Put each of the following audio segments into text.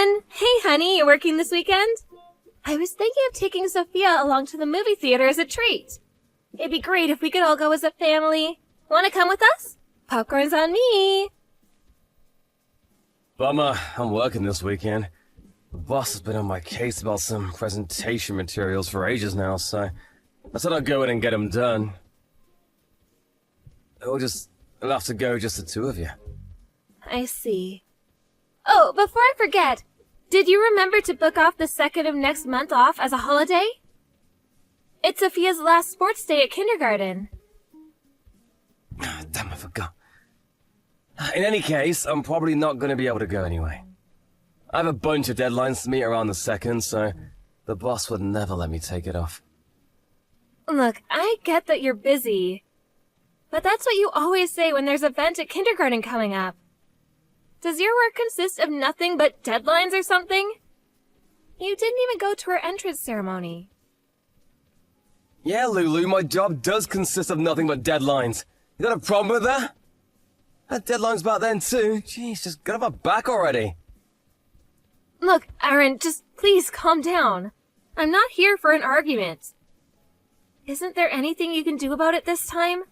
Aaron! Hey honey, you working this weekend? I was thinking of taking Sophia along to the movie theater as a treat. It'd be great if we could all go as a family. Want to come with us? Popcorn's on me! Bummer, I'm working this weekend. The boss has been on my case about some presentation materials for ages now, so I said I'd go in and get them done. I'll have to go just the two of you. I see. Oh, before I forget, did you remember to book off the 2nd of next month off as a holiday? It's Sophia's last sports day at kindergarten. Damn, I forgot. In any case, I'm probably not going to be able to go anyway. I have a bunch of deadlines to meet around the 2nd, so the boss would never let me take it off. Look, I get that you're busy, but that's what you always say when there's an event at kindergarten coming up. Does your work consist of nothing but deadlines or something? You didn't even go to our entrance ceremony. Yeah, Lulu, my job does consist of nothing but deadlines. You got a problem with that? I had deadlines back then too. Jeez, just get off my back already. Look, Aaron, just please calm down. I'm not here for an argument. Isn't there anything you can do about it this time?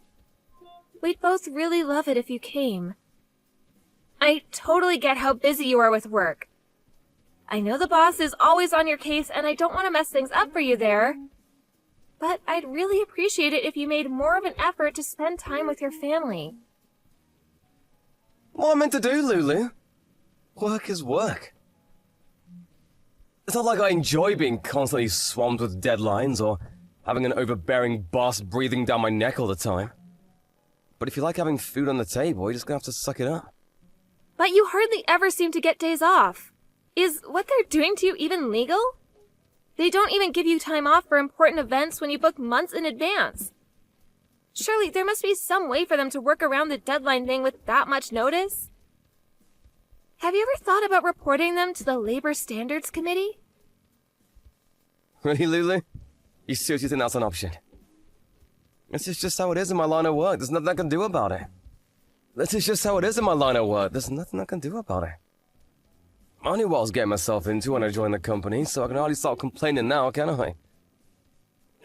We'd both really love it if you came. I totally get how busy you are with work. I know the boss is always on your case and I don't want to mess things up for you there. But I'd really appreciate it if you made more of an effort to spend time with your family. What am I meant to do, Lulu? Work is work. It's not like I enjoy being constantly swamped with deadlines or having an overbearing boss breathing down my neck all the time. But if you like having food on the table, you're just gonna have to suck it up. But you hardly ever seem to get days off. Is what they're doing to you even legal? They don't even give you time off for important events when you book months in advance. Surely there must be some way for them to work around the deadline thing with that much notice? Have you ever thought about reporting them to the Labor Standards Committee? Really, Lulu? You seriously think that's an option? This is just how it is in my line of work. There's nothing I can do about it. This is just how it is in my line of work. There's nothing I can do about it. I knew what I was getting myself into when I joined the company, so I can hardly start complaining now, can I?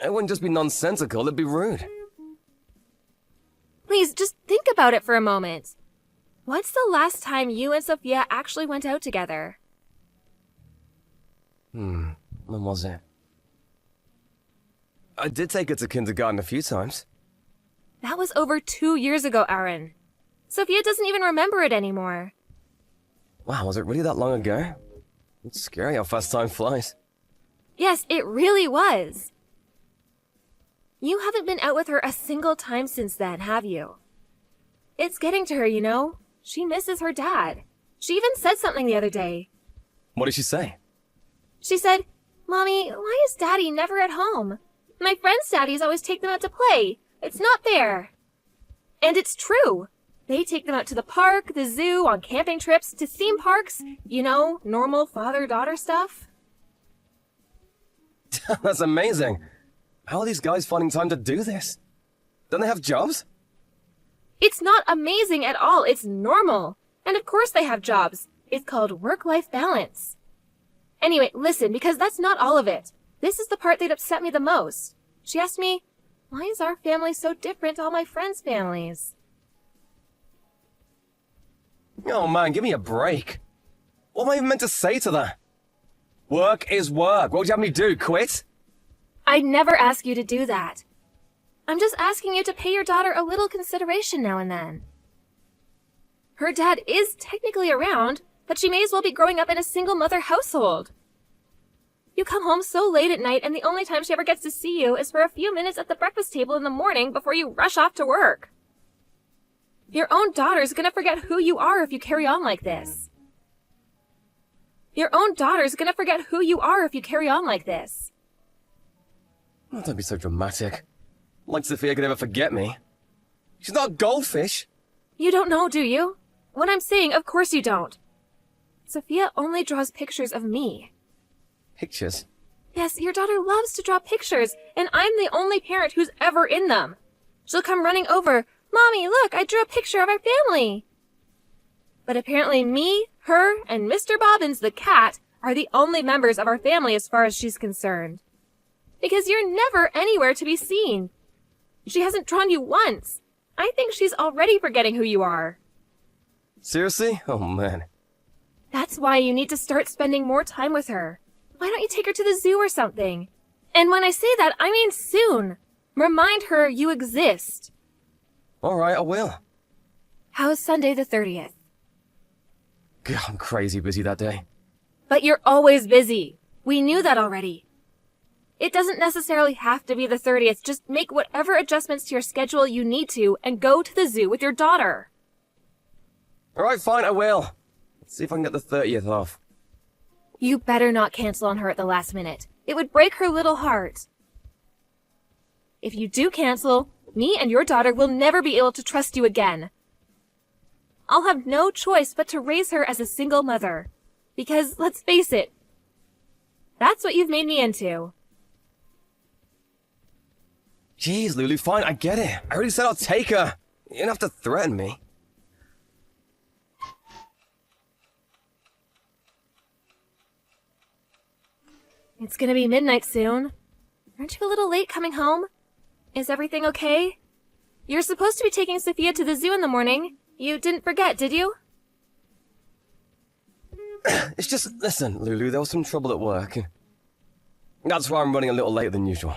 It wouldn't just be nonsensical, it'd be rude. Please, just think about it for a moment. When's the last time you and Sophia actually went out together? When was it? I did take her to kindergarten a few times. That was over 2 years ago, Aaron. Sophia doesn't even remember it anymore. Wow, was it really that long ago? It's scary how fast time flies. Yes, it really was. You haven't been out with her a single time since then, have you? It's getting to her, you know. She misses her dad. She even said something the other day. What did she say? She said, "Mommy, why is Daddy never at home? My friends' daddies always take them out to play. It's not fair." And it's true. They take them out to the park, the zoo, on camping trips, to theme parks. You know, normal father-daughter stuff. That's amazing. How are these guys finding time to do this? Don't they have jobs? It's not amazing at all. It's normal. And of course they have jobs. It's called work-life balance. Anyway, listen, because that's not all of it. This is the part that upset me the most. She asked me, why is our family so different to all my friends' families? Oh man, give me a break. What am I even meant to say to that? Work is work. What would you have me do, quit? I'd never ask you to do that. I'm just asking you to pay your daughter a little consideration now and then. Her dad is technically around, but she may as well be growing up in a single-mother household. You come home so late at night, and the only time she ever gets to see you is for a few minutes at the breakfast table in the morning before you rush off to work. Your own daughter's gonna forget who you are if you carry on like this. Your own daughter's gonna forget who you are if you carry on like this. Oh, don't be so dramatic. Like Sophia could ever forget me. She's not a goldfish. You don't know, do you? What I'm saying, of course you don't. Sophia only draws pictures of me. Pictures? Yes, your daughter loves to draw pictures, and I'm the only parent who's ever in them. She'll come running over, "Mommy, look, I drew a picture of our family." But apparently me, Her and Mr. Bobbins the cat are the only members of our family as far as she's concerned. Because you're never anywhere to be seen. She hasn't drawn you once. I think she's already forgetting who you are. Seriously? Oh, man. That's why you need to start spending more time with her. Why don't you take her to the zoo or something? And when I say that, I mean soon. Remind her you exist. All right, I will. How's Sunday the 30th? God, I'm crazy busy that day. But you're always busy. We knew that already. It doesn't necessarily have to be the 30th. Just make whatever adjustments to your schedule you need to and go to the zoo with your daughter. All right, fine, I will. Let's see if I can get the 30th off. You better not cancel on her at the last minute. It would break her little heart. If you do cancel, me and your daughter will never be able to trust you again. I'll have no choice but to raise her as a single mother. Because, let's face it, that's what you've made me into. Jeez, Lulu, fine, I get it. I already said I'll take her. You don't have to threaten me. It's gonna be midnight soon. Aren't you a little late coming home? Is everything okay? You're supposed to be taking Sophia to the zoo in the morning. You didn't forget, did you? It's just, listen, Lulu, there was some trouble at work. That's why I'm running a little later than usual.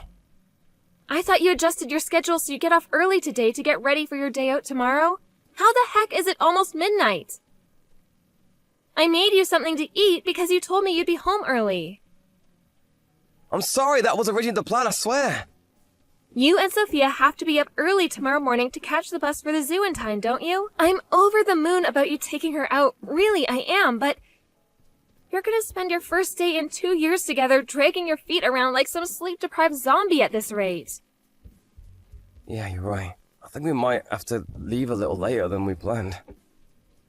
I thought you adjusted your schedule so you get off early today to get ready for your day out tomorrow. How the heck is it almost midnight? I made you something to eat because you told me you'd be home early. I'm sorry, that was originally the plan, I swear. You and Sophia have to be up early tomorrow morning to catch the bus for the zoo in time, don't you? I'm over the moon about you taking her out. Really, I am, but you're gonna spend your first day in 2 years together dragging your feet around like some sleep-deprived zombie at this rate. Yeah, you're right. I think we might have to leave a little later than we planned.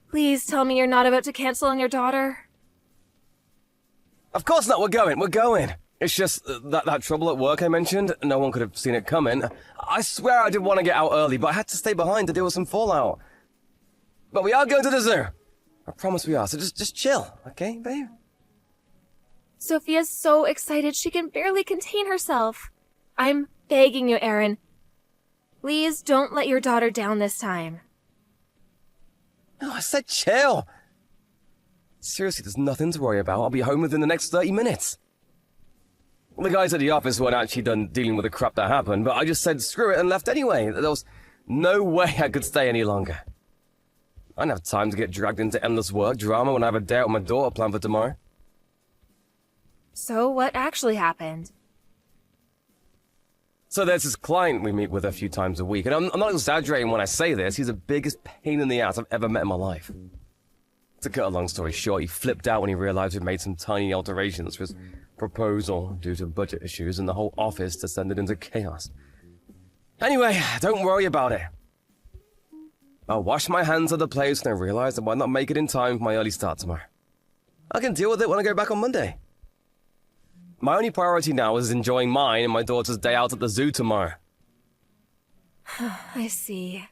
Please tell me you're not about to cancel on your daughter. Of course not, we're going. It's just that trouble at work I mentioned. No one could have seen it coming. I swear I did want to get out early, but I had to stay behind to deal with some fallout. But we are going to the zoo. I promise we are, so just chill, okay, babe? Sophia's so excited she can barely contain herself. I'm begging you, Aaron. Please don't let your daughter down this time. No, I said chill. Seriously, there's nothing to worry about. I'll be home within the next 30 minutes. The guys at the office weren't actually done dealing with the crap that happened, but I just said screw it and left anyway. There was no way I could stay any longer. I don't have time to get dragged into endless work drama when I have a day out with my daughter planned for tomorrow. So what actually happened? So there's this client we meet with a few times a week, and I'm not exaggerating when I say this. He's the biggest pain in the ass I've ever met in my life. To cut a long story short, he flipped out when he realized we'd made some tiny alterations to his proposal due to budget issues, and the whole office descended into chaos. Anyway, don't worry about it. I'll wash my hands of the place and I realized I might not make it in time for my early start tomorrow. I can deal with it when I go back on Monday. My only priority now is enjoying mine and my daughter's day out at the zoo tomorrow. I see.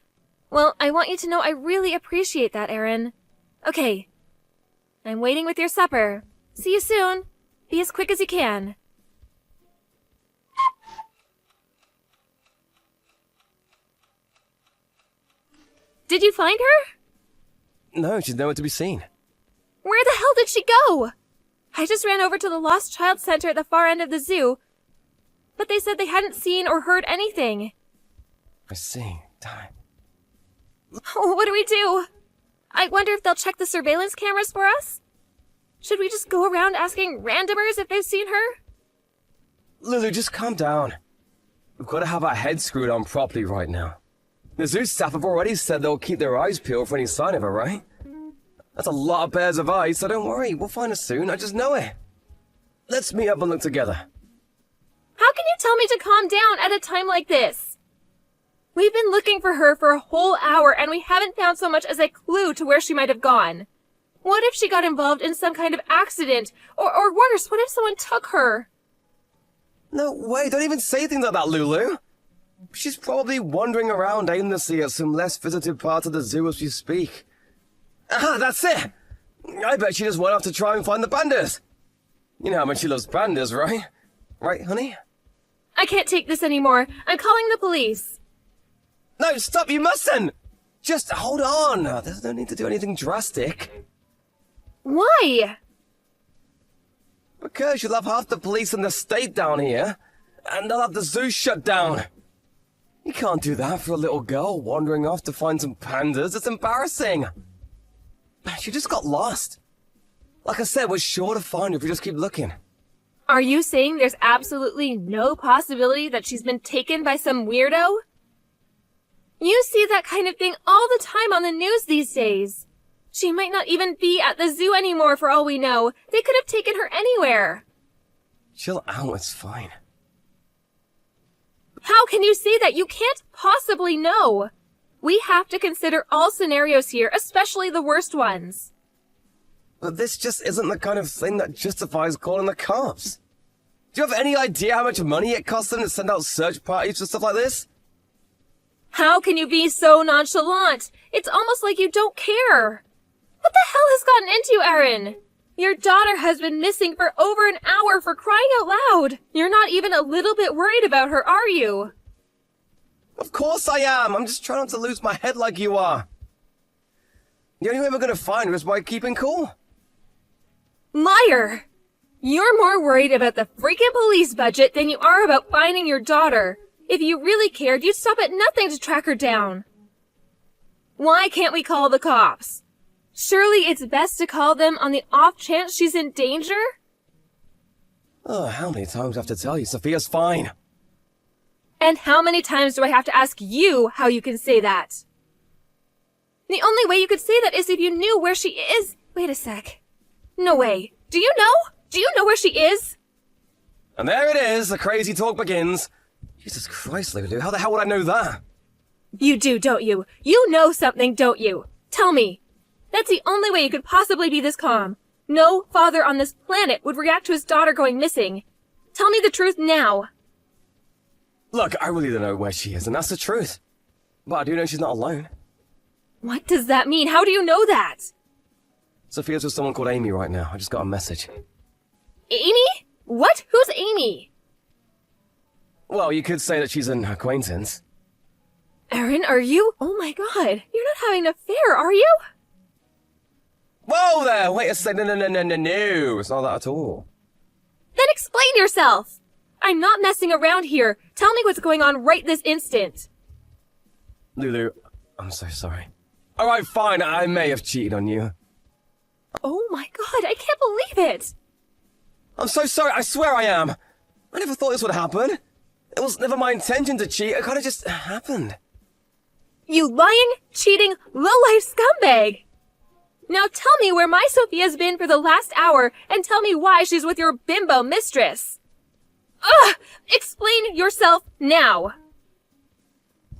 Well, I want you to know I really appreciate that, Aaron. Okay. I'm waiting with your supper. See you soon. Be as quick as you can. Did you find her? No, she's nowhere to be seen. Where the hell did she go? I just ran over to the Lost Child Center at the far end of the zoo, but they said they hadn't seen or heard anything. I see. Darn. Oh, what do we do? I wonder if they'll check the surveillance cameras for us? Should we just go around asking randomers if they've seen her? Lulu, just calm down. We've got to have our heads screwed on properly right now. The zoo staff have already said they'll keep their eyes peeled for any sign of her, right? That's a lot of pairs of eyes, so don't worry. We'll find her soon. I just know it. Let's meet up and look together. How can you tell me to calm down at a time like this? We've been looking for her for a whole hour, and we haven't found so much as a clue to where she might have gone. What if she got involved in some kind of accident? Or worse, what if someone took her? No way, don't even say things like that, Lulu. She's probably wandering around aimlessly at some less visited parts of the zoo as we speak. Ah, that's it! I bet she just went off to try and find the pandas. You know how much she loves pandas, right? Right, honey? I can't take this anymore. I'm calling the police. No, stop, you mustn't! Just hold on. There's no need to do anything drastic. Why? Because you'll have half the police in the state down here, and they'll have the zoo shut down. You can't do that for a little girl wandering off to find some pandas. It's embarrassing. She just got lost. Like I said, we're sure to find her if we just keep looking. Are you saying there's absolutely no possibility that she's been taken by some weirdo? You see that kind of thing all the time on the news these days. She might not even be at the zoo anymore for all we know. They could have taken her anywhere. Chill out, it's fine. How can you say that? You can't possibly know. We have to consider all scenarios here, especially the worst ones. But this just isn't the kind of thing that justifies calling the cops. Do you have any idea how much money it costs them to send out search parties for stuff like this? How can you be so nonchalant? It's almost like you don't care. What the hell has gotten into you, Aaron? Your daughter has been missing for over an hour, for crying out loud. You're not even a little bit worried about her, are you? Of course I am. I'm just trying not to lose my head like you are. The only way we're going to find her is by keeping cool. Liar! You're more worried about the freaking police budget than you are about finding your daughter. If you really cared, you'd stop at nothing to track her down. Why can't we call the cops? Surely it's best to call them on the off chance she's in danger? Oh, how many times do I have to tell you Sophia's fine? And how many times do I have to ask you how you can say that? The only way you could say that is if you knew where she is. Wait a sec. No way. Do you know? Do you know where she is? And there it is, the crazy talk begins. Jesus Christ, Lulu, how the hell would I know that? You do, don't you? You know something, don't you? Tell me. That's the only way you could possibly be this calm. No father on this planet would react to his daughter going missing. Tell me the truth now. Look, I really don't know where she is, and that's the truth. But I do know she's not alone. What does that mean? How do you know that? Sophia's with someone called Amy right now. I just got a message. Amy? What? Who's Amy? Well, you could say that she's an acquaintance. Aaron, are you? Oh my god, you're not having an affair, are you? Whoa there! Wait a second. No. It's not that at all. Then explain yourself! I'm not messing around here. Tell me what's going on right this instant. Lulu, I'm so sorry. Alright, fine. I may have cheated on you. Oh my god, I can't believe it! I'm so sorry. I swear I am. I never thought this would happen. It was never my intention to cheat. It kind of just happened. You lying, cheating, low-life scumbag! Now tell me where my Sophia's been for the last hour, and tell me why she's with your bimbo mistress. Ugh! Explain yourself now!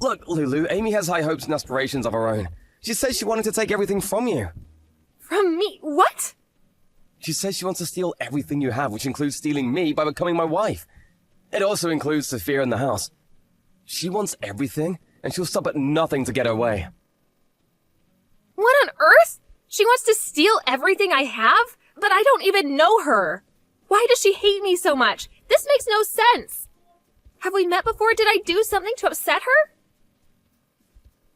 Look, Lulu, Amy has high hopes and aspirations of her own. She says she wanted to take everything from you. From me? What? She says she wants to steal everything you have, which includes stealing me by becoming my wife. It also includes Sophia in the house. She wants everything, and she'll stop at nothing to get her way. What on earth? She wants to steal everything I have? But I don't even know her. Why does she hate me so much? This makes no sense. Have we met before? Did I do something to upset her?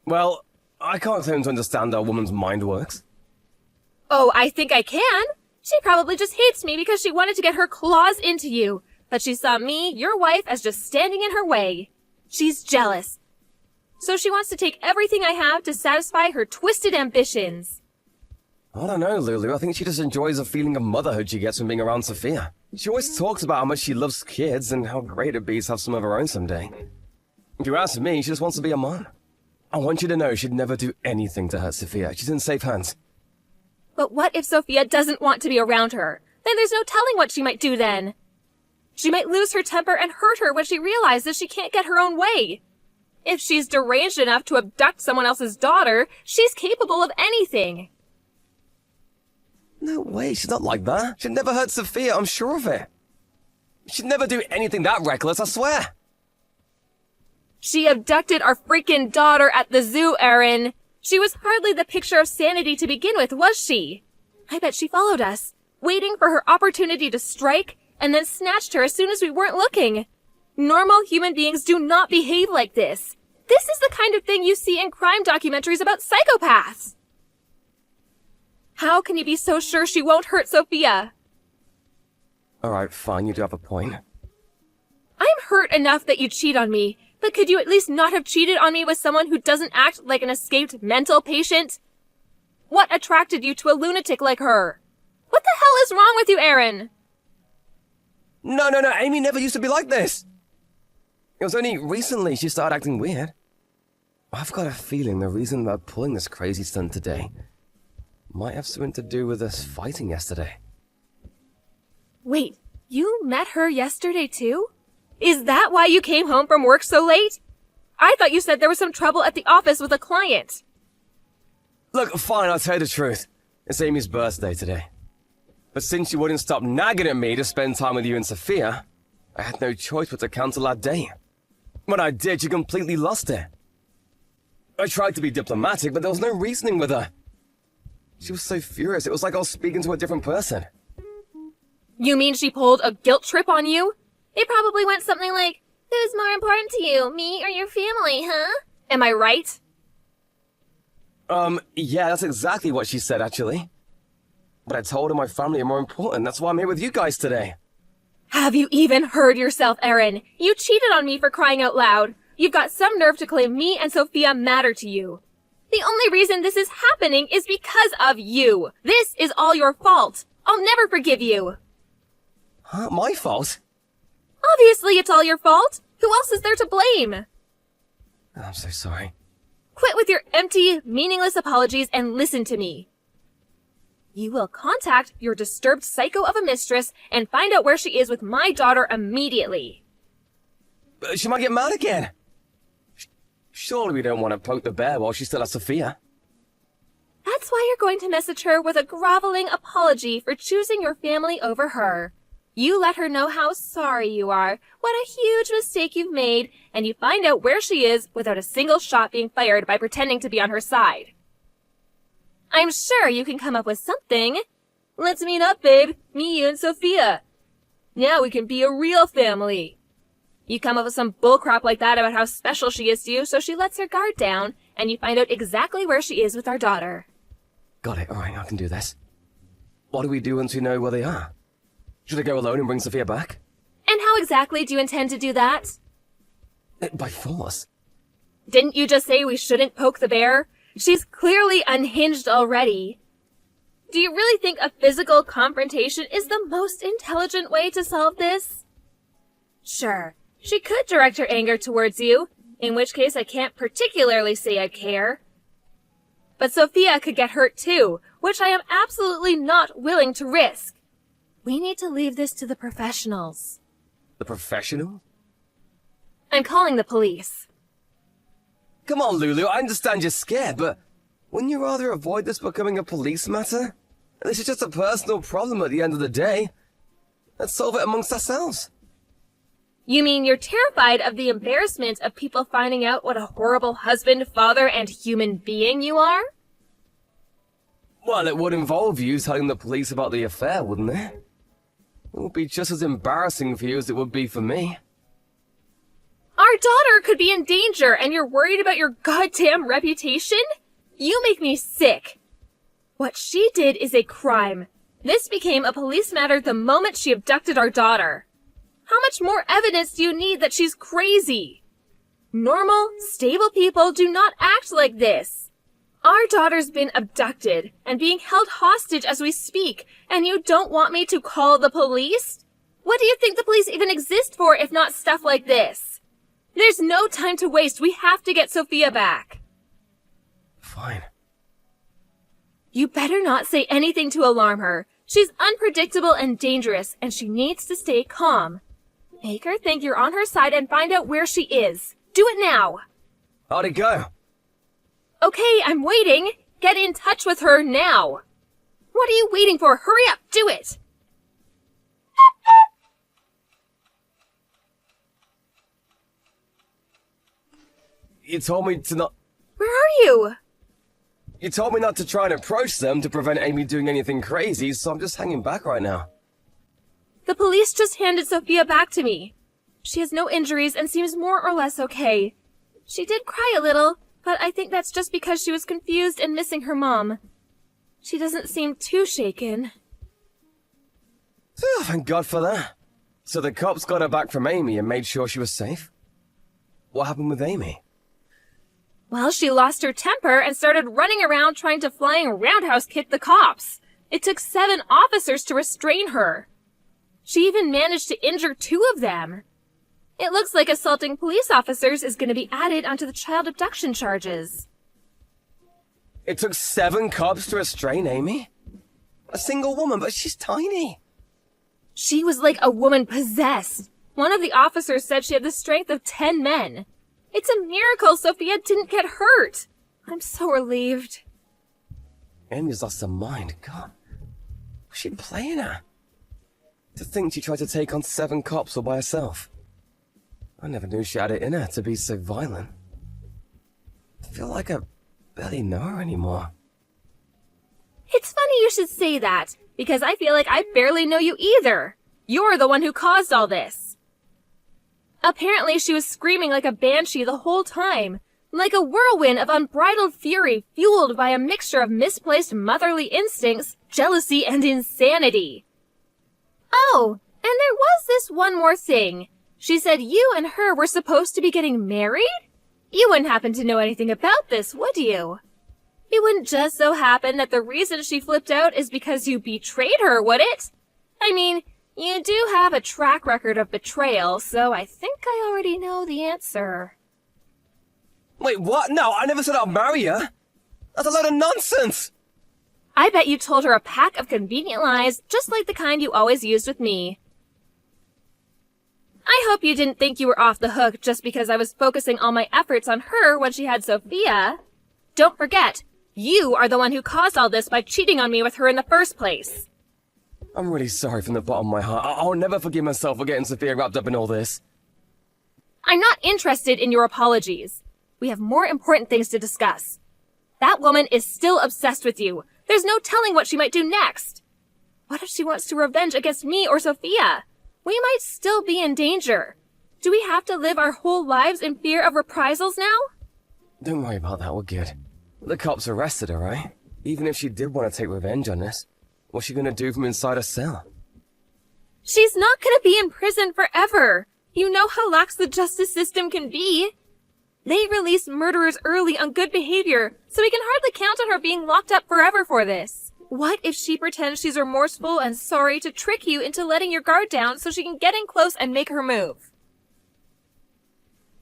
Well, I can't claim to understand how a woman's mind works. Oh, I think I can. She probably just hates me because she wanted to get her claws into you. But she saw me, your wife, as just standing in her way. She's jealous. So she wants to take everything I have to satisfy her twisted ambitions. I don't know, Lulu. I think she just enjoys the feeling of motherhood she gets from being around Sophia. She always talks about how much she loves kids and how great it'd be to have some of her own someday. If you ask me, she just wants to be a mom. I want you to know she'd never do anything to hurt Sophia. She's in safe hands. But what if Sophia doesn't want to be around her? Then there's no telling what she might do then. She might lose her temper and hurt her when she realizes she can't get her own way. If she's deranged enough to abduct someone else's daughter, she's capable of anything. No way, she's not like that. She'd never hurt Sophia, I'm sure of it. She'd never do anything that reckless, I swear. She abducted our freaking daughter at the zoo, Aaron. She was hardly the picture of sanity to begin with, was she? I bet she followed us, waiting for her opportunity to strike, and then snatched her as soon as we weren't looking. Normal human beings do not behave like this. This is the kind of thing you see in crime documentaries about psychopaths. How can you be so sure she won't hurt Sophia? Alright, fine, you do have a point. I'm hurt enough that you cheat on me, but could you at least not have cheated on me with someone who doesn't act like an escaped mental patient? What attracted you to a lunatic like her? What the hell is wrong with you, Aaron? No, Amy never used to be like this. It was only recently she started acting weird. I've got a feeling the reason they're pulling this crazy stunt today might have something to do with us fighting yesterday. Wait, you met her yesterday too? Is that why you came home from work so late? I thought you said there was some trouble at the office with a client. Look, fine, I'll tell you the truth. It's Amy's birthday today. But since you wouldn't stop nagging at me to spend time with you and Sophia, I had no choice but to cancel that day. When I did, she completely lost it. I tried to be diplomatic, but there was no reasoning with her. She was so furious, it was like I was speaking to a different person. You mean she pulled a guilt trip on you? It probably went something like, who's more important to you, me or your family, huh? Am I right? Yeah, that's exactly what she said, actually. But I told her my family are more important, that's why I'm here with you guys today. Have you even heard yourself, Aaron? You cheated on me for crying out loud. You've got some nerve to claim me and Sophia matter to you. The only reason this is happening is because of you. This is all your fault. I'll never forgive you. Huh? My fault? Obviously it's all your fault. Who else is there to blame? I'm so sorry. Quit with your empty, meaningless apologies and listen to me. You will contact your disturbed psycho of a mistress and find out where she is with my daughter immediately. She might get mad again. Surely we don't want to poke the bear while she still has Sophia. That's why you're going to message her with a groveling apology for choosing your family over her. You let her know how sorry you are, what a huge mistake you've made, and you find out where she is without a single shot being fired by pretending to be on her side. I'm sure you can come up with something. Let's meet up, babe. Me, you, and Sophia. Now we can be a real family. You come up with some bullcrap like that about how special she is to you, so she lets her guard down, and you find out exactly where she is with our daughter. Got it, alright, I can do this. What do we do once we know where they are? Should I go alone and bring Sophia back? And how exactly do you intend to do that? By force. Didn't you just say we shouldn't poke the bear? She's clearly unhinged already. Do you really think a physical confrontation is the most intelligent way to solve this? Sure, she could direct her anger towards you, in which case I can't particularly say I care. But Sophia could get hurt too, which I am absolutely not willing to risk. We need to leave this to the professionals. The professional? I'm calling the police. Come on, Lulu, I understand you're scared, but wouldn't you rather avoid this becoming a police matter? This is just a personal problem at the end of the day. Let's solve it amongst ourselves. You mean you're terrified of the embarrassment of people finding out what a horrible husband, father, and human being you are? Well, it would involve you telling the police about the affair, wouldn't it? It would be just as embarrassing for you as it would be for me. Our daughter could be in danger, and you're worried about your goddamn reputation? You make me sick. What she did is a crime. This became a police matter the moment she abducted our daughter. How much more evidence do you need that she's crazy? Normal, stable people do not act like this. Our daughter's been abducted and being held hostage as we speak, and you don't want me to call the police? What do you think the police even exist for if not stuff like this? There's no time to waste. We have to get Sophia back. Fine. You better not say anything to alarm her. She's unpredictable and dangerous, and she needs to stay calm. Make her think you're on her side and find out where she is. Do it now. How'd it go? Okay, I'm waiting. Get in touch with her now. What are you waiting for? Hurry up, do it. You told me to not... Where are you? You told me not to try and approach them to prevent Amy doing anything crazy, so I'm just hanging back right now. The police just handed Sophia back to me. She has no injuries and seems more or less okay. She did cry a little, but I think that's just because she was confused and missing her mom. She doesn't seem too shaken. Thank God for that. So the cops got her back from Amy and made sure she was safe? What happened with Amy? Well, she lost her temper and started running around trying to flying roundhouse kick the cops. It took 7 officers to restrain her. She even managed to injure 2 of them. It looks like assaulting police officers is going to be added onto the child abduction charges. It took 7 cops to restrain Amy? A single woman, but she's tiny. She was like a woman possessed. One of the officers said she had the strength of 10 men. It's a miracle Sophia didn't get hurt. I'm so relieved. Amy's lost her mind. God, was she playing her? To think she tried to take on 7 cops all by herself. I never knew she had it in her to be so violent. I feel like I barely know her anymore. It's funny you should say that, because I feel like I barely know you either. You're the one who caused all this. Apparently she was screaming like a banshee the whole time, like a whirlwind of unbridled fury fueled by a mixture of misplaced motherly instincts, jealousy, and insanity. Oh, and there was this one more thing. She said you and her were supposed to be getting married? You wouldn't happen to know anything about this, would you? It wouldn't just so happen that the reason she flipped out is because you betrayed her, would it? I mean, you do have a track record of betrayal, so I think I already know the answer. Wait, what? No, I never said I'd marry her. That's a load of nonsense. I bet you told her a pack of convenient lies, just like the kind you always used with me. I hope you didn't think you were off the hook just because I was focusing all my efforts on her when she had Sophia. Don't forget, you are the one who caused all this by cheating on me with her in the first place. I'm really sorry from the bottom of my heart. I'll never forgive myself for getting Sophia wrapped up in all this. I'm not interested in your apologies. We have more important things to discuss. That woman is still obsessed with you. There's no telling what she might do next. What if she wants to revenge against me or Sophia? We might still be in danger. Do we have to live our whole lives in fear of reprisals now? Don't worry about that, we're good. The cops arrested her, right? Even if she did want to take revenge on us, what's she gonna do from inside a cell? She's not gonna be in prison forever. You know how lax the justice system can be. They release murderers early on good behavior, so we can hardly count on her being locked up forever for this. What if she pretends she's remorseful and sorry to trick you into letting your guard down so she can get in close and make her move?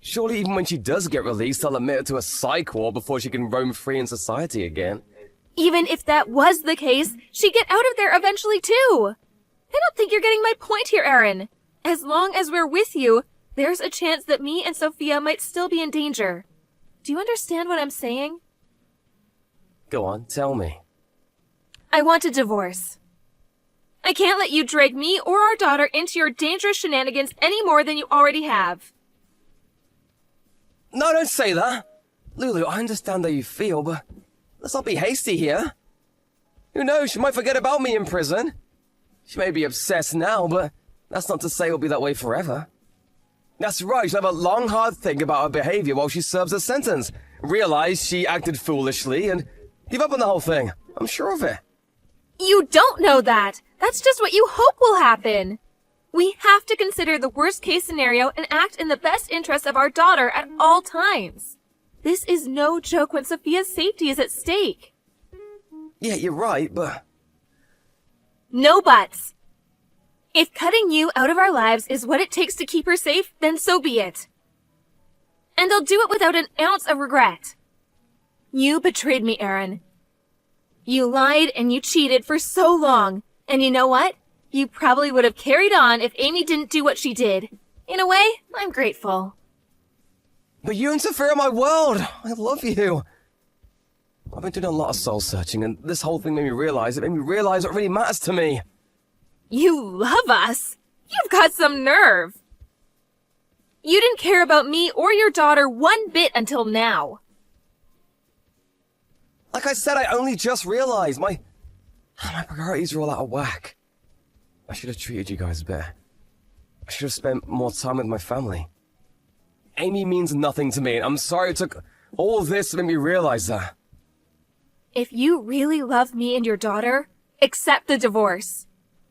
Surely even when she does get released, they'll admit her to a psych ward before she can roam free in society again. Even if that was the case, she'd get out of there eventually too. I don't think you're getting my point here, Aaron. As long as we're with you, there's a chance that me and Sophia might still be in danger. Do you understand what I'm saying? Go on, tell me. I want a divorce. I can't let you drag me or our daughter into your dangerous shenanigans any more than you already have. No, don't say that. Lulu, I understand how you feel, but let's not be hasty here. Who knows, she might forget about me in prison. She may be obsessed now, but that's not to say it'll be that way forever. That's right, she'll have a long, hard think about her behavior while she serves her sentence. Realize she acted foolishly and give up on the whole thing. I'm sure of it. You don't know that. That's just what you hope will happen. We have to consider the worst case scenario and act in the best interest of our daughter at all times. This is no joke when Sophia's safety is at stake. Yeah, you're right, but... No buts. If cutting you out of our lives is what it takes to keep her safe, then so be it. And I'll do it without an ounce of regret. You betrayed me, Aaron. You lied and you cheated for so long. And you know what? You probably would have carried on if Amy didn't do what she did. In a way, I'm grateful. But you interfere in my world. I love you. I've been doing a lot of soul searching, and this whole thing made me realize what really matters to me. You love us? You've got some nerve. You didn't care about me or your daughter one bit until now. Like I said, I only just realized my priorities are all out of whack. I should have treated you guys better. I should have spent more time with my family. Amy means nothing to me, and I'm sorry it took all of this to make me realize that. If you really love me and your daughter, accept the divorce.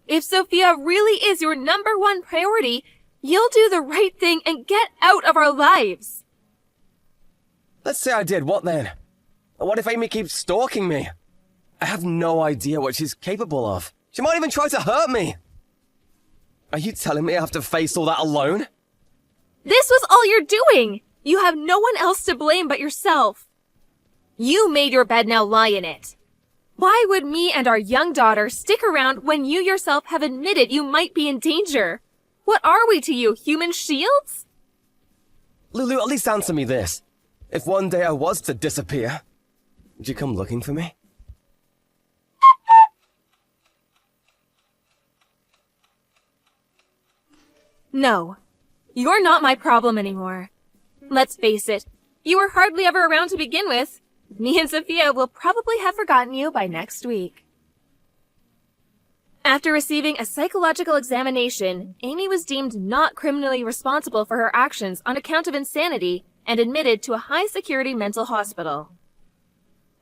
If Sophia really is your #1 priority, you'll do the right thing and get out of our lives. Let's say I did, what then? What if Amy keeps stalking me? I have no idea what she's capable of. She might even try to hurt me. Are you telling me I have to face all that alone? This was all you're doing. You have no one else to blame but yourself. You made your bed, now lie in it. Why would me and our young daughter stick around when you yourself have admitted you might be in danger? What are we to you, human shields? Lulu, at least answer me this. If one day I was to disappear, would you come looking for me? No. You're not my problem anymore. Let's face it, you were hardly ever around to begin with. Me and Sophia will probably have forgotten you by next week. After receiving a psychological examination, Amy was deemed not criminally responsible for her actions on account of insanity and admitted to a high-security mental hospital.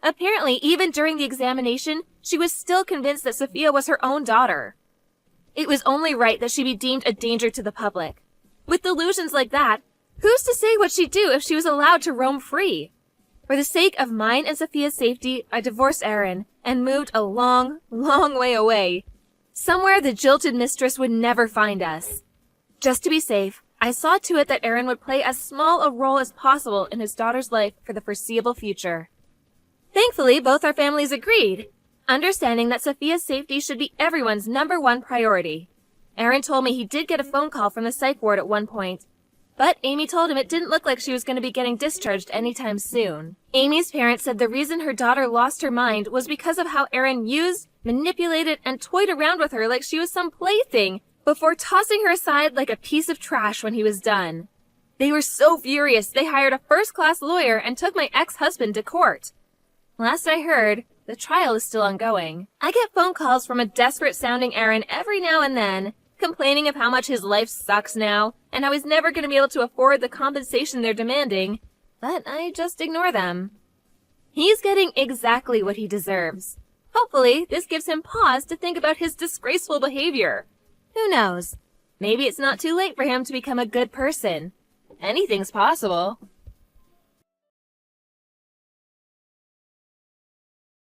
Apparently, even during the examination, she was still convinced that Sophia was her own daughter. It was only right that she be deemed a danger to the public. With delusions like that, who's to say what she'd do if she was allowed to roam free? For the sake of mine and Sophia's safety, I divorced Aaron and moved a long, long way away. Somewhere the jilted mistress would never find us. Just to be safe, I saw to it that Aaron would play as small a role as possible in his daughter's life for the foreseeable future. Thankfully, both our families agreed, understanding that Sophia's safety should be everyone's #1 priority. Aaron told me he did get a phone call from the psych ward at one point, but Amy told him it didn't look like she was going to be getting discharged anytime soon. Amy's parents said the reason her daughter lost her mind was because of how Aaron used, manipulated, and toyed around with her like she was some plaything before tossing her aside like a piece of trash when he was done. They were so furious they hired a first-class lawyer and took my ex-husband to court. Last I heard, the trial is still ongoing. I get phone calls from a desperate-sounding Aaron every now and then, complaining of how much his life sucks now, and how he's never going to be able to afford the compensation they're demanding, but I just ignore them. He's getting exactly what he deserves. Hopefully, this gives him pause to think about his disgraceful behavior. Who knows? Maybe it's not too late for him to become a good person. Anything's possible.